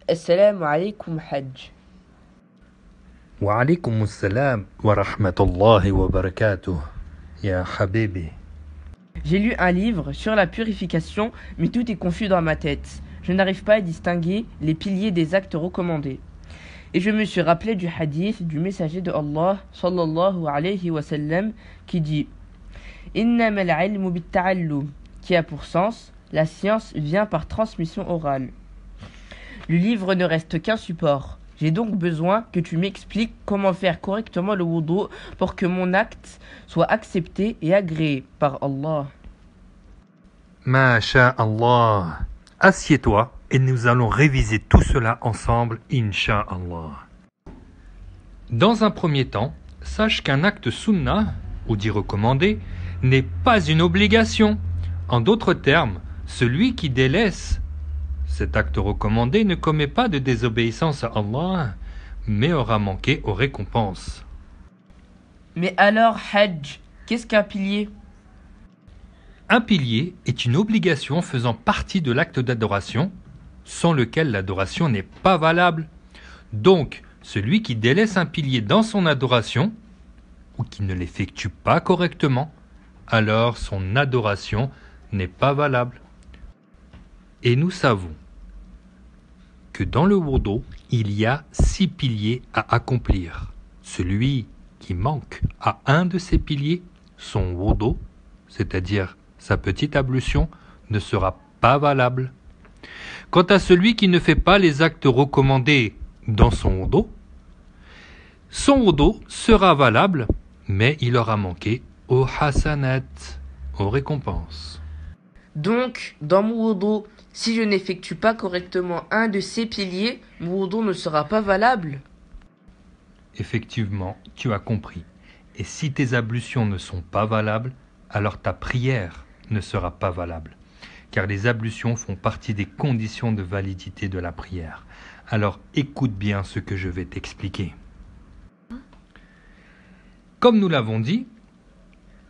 Assalamu alaikum Hajj. Wa alaykum assalam wa rahmatullahi wa barakatuh, ya habibi. J'ai lu un livre sur la purification, mais tout est confus dans ma tête. Je n'arrive pas à distinguer les piliers des actes recommandés. Et je me suis rappelé du hadith du messager de Allah sallallahu alayhi wa sallam qui dit Innamal ilmu bit-ta'allum, qui a pour sens la science vient par transmission orale. Le livre ne reste qu'un support. J'ai donc besoin que tu m'expliques comment faire correctement le wudu pour que mon acte soit accepté et agréé par Allah. Masha'Allah. Assieds-toi et nous allons réviser tout cela ensemble, Inch'Allah. Dans un premier temps, sache qu'un acte sunnah, ou dit recommandé, n'est pas une obligation. En d'autres termes, celui qui délaisse cet acte recommandé ne commet pas de désobéissance à Allah, mais aura manqué aux récompenses. Mais alors, Hajj, qu'est-ce qu'un pilier ? Un pilier est une obligation faisant partie de l'acte d'adoration, sans lequel l'adoration n'est pas valable. Donc, celui qui délaisse un pilier dans son adoration, ou qui ne l'effectue pas correctement, alors son adoration n'est pas valable. Et nous savons que dans le wudu, il y a 6 piliers à accomplir. Celui qui manque à un de ces piliers, son wudu, c'est-à-dire sa petite ablution, ne sera pas valable. Quant à celui qui ne fait pas les actes recommandés dans son wudu sera valable, mais il aura manqué aux hasanat, aux récompenses. Donc, dans mon wudu, si je n'effectue pas correctement un de ces piliers, mon wudu ne sera pas valable. Effectivement, tu as compris. Et si tes ablutions ne sont pas valables, alors ta prière ne sera pas valable. Car les ablutions font partie des conditions de validité de la prière. Alors écoute bien ce que je vais t'expliquer. Comme nous l'avons dit,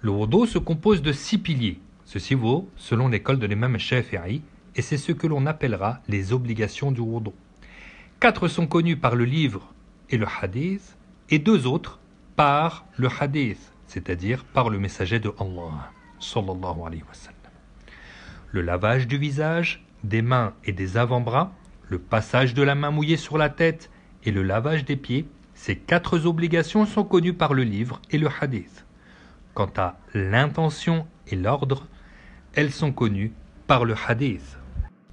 le wudu se compose de 6 piliers. Ceci vaut selon l'école de l'imam Shafi'i, et c'est ce que l'on appellera les obligations du wudu. 4 sont connus par le livre et le hadith, et 2 autres par le hadith, c'est-à-dire par le messager de Allah, sallallahu alayhi wa sallam. Le lavage du visage, des mains et des avant-bras, le passage de la main mouillée sur la tête et le lavage des pieds, ces 4 obligations sont connues par le livre et le hadith. Quant à l'intention et l'ordre, elles sont connues par le hadith.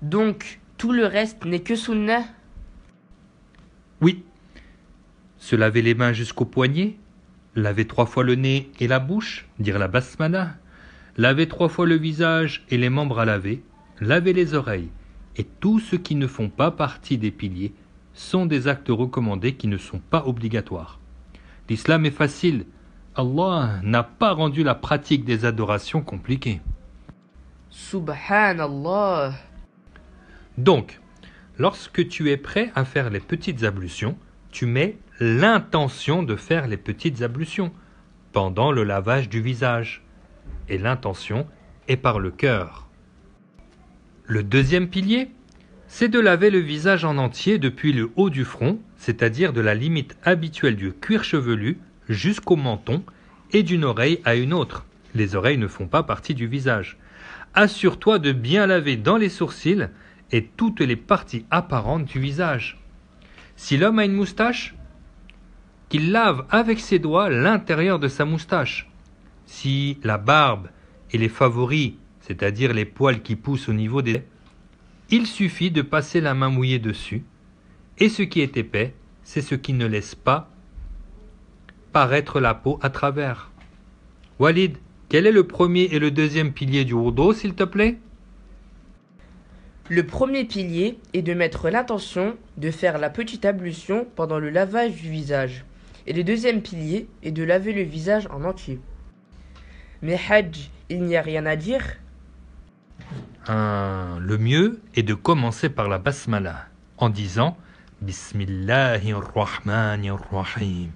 Donc, tout le reste n'est que sunnah ? Oui, se laver les mains jusqu'aux poignets, laver 3 fois le nez et la bouche, dire la basmala, laver 3 fois le visage et les membres à laver, laver les oreilles, et tout ce qui ne font pas partie des piliers sont des actes recommandés qui ne sont pas obligatoires. L'islam est facile. Allah n'a pas rendu la pratique des adorations compliquée. Subhanallah. Donc, lorsque tu es prêt à faire les petites ablutions, tu mets l'intention de faire les petites ablutions pendant le lavage du visage. Et l'intention est par le cœur. Le deuxième pilier, c'est de laver le visage en entier depuis le haut du front, c'est-à-dire de la limite habituelle du cuir chevelu jusqu'au menton et d'une oreille à une autre. Les oreilles ne font pas partie du visage. Assure-toi de bien laver dans les sourcils et toutes les parties apparentes du visage. Si l'homme a une moustache, qu'il lave avec ses doigts l'intérieur de sa moustache. Si la barbe et les favoris, c'est-à-dire les poils qui poussent au niveau des... il suffit de passer la main mouillée dessus, et ce qui est épais, c'est ce qui ne laisse pas paraître la peau à travers. Walid, quel est le premier et le deuxième pilier du wudu, s'il te plaît ? Le premier pilier est de mettre l'intention de faire la petite ablution pendant le lavage du visage. Et le deuxième pilier est de laver le visage en entier. Mais Hajj, il n'y a rien à dire ? Le mieux est de commencer par la basmala, en disant Bismillahirrahmanirrahim,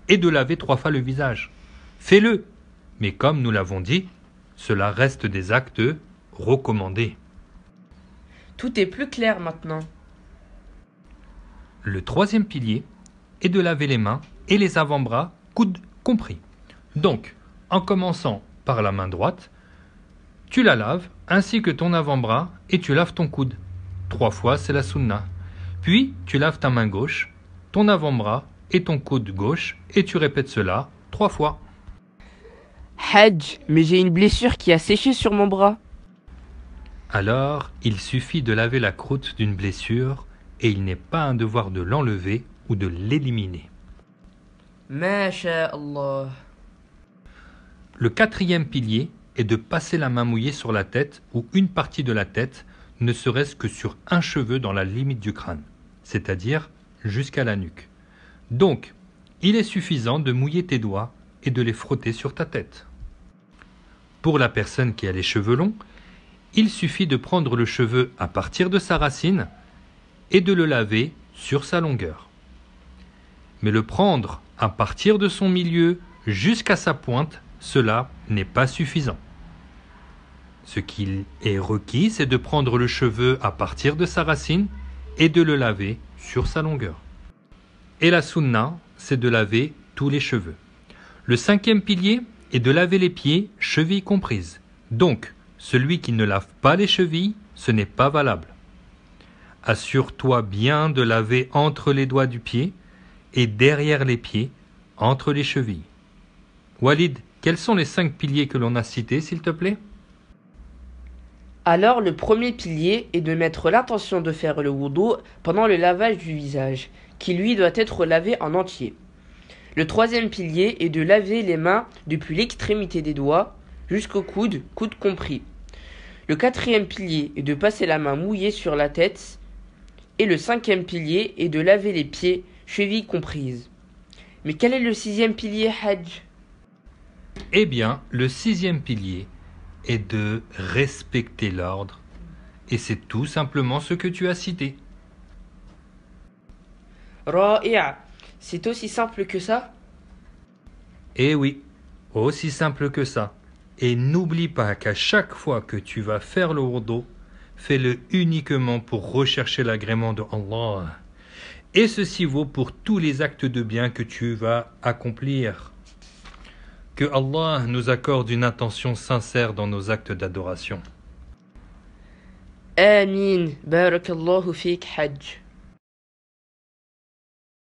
et de laver 3 fois le visage. Fais-le, mais comme nous l'avons dit, cela reste des actes recommandés. Tout est plus clair maintenant. Le troisième pilier est de laver les mains et les avant-bras, coudes compris. Donc, en commençant par la main droite, tu la laves ainsi que ton avant-bras et tu laves ton coude. 3 fois, c'est la sunna. Puis, tu laves ta main gauche, ton avant-bras et ton coude gauche et tu répètes cela 3 fois. Hajj, mais j'ai une blessure qui a séché sur mon bras. Alors, il suffit de laver la croûte d'une blessure et il n'est pas un devoir de l'enlever ou de l'éliminer. Masha'Allah. Le quatrième pilier est de passer la main mouillée sur la tête ou une partie de la tête, ne serait-ce que sur un cheveu dans la limite du crâne, c'est-à-dire jusqu'à la nuque. Donc, il est suffisant de mouiller tes doigts et de les frotter sur ta tête. Pour la personne qui a les cheveux longs, il suffit de prendre le cheveu à partir de sa racine et de le laver sur sa longueur. Mais le prendre à partir de son milieu jusqu'à sa pointe, cela n'est pas suffisant. Ce qu'il est requis, c'est de prendre le cheveu à partir de sa racine et de le laver sur sa longueur. Et la sunna, c'est de laver tous les cheveux. Le cinquième pilier est de laver les pieds, chevilles comprises. Donc, celui qui ne lave pas les chevilles, ce n'est pas valable. Assure-toi bien de laver entre les doigts du pied et derrière les pieds, entre les chevilles. Walid, quels sont les 5 piliers que l'on a cités, s'il te plaît ? Alors le premier pilier est de mettre l'intention de faire le wudu pendant le lavage du visage, qui lui doit être lavé en entier. Le troisième pilier est de laver les mains depuis l'extrémité des doigts jusqu'au coude, coude compris. Le quatrième pilier est de passer la main mouillée sur la tête. Et le cinquième pilier est de laver les pieds, chevilles comprises. Mais quel est le sixième pilier, Hajj ? Eh bien, le sixième pilier est de respecter l'ordre. Et c'est tout simplement ce que tu as cité. Ra'i'a, c'est aussi simple que ça ? Eh oui, aussi simple que ça. Et n'oublie pas qu'à chaque fois que tu vas faire le wudu, fais-le uniquement pour rechercher l'agrément de Allah. Et ceci vaut pour tous les actes de bien que tu vas accomplir. Que Allah nous accorde une intention sincère dans nos actes d'adoration. Amin. Barakallahu fik, Hajj.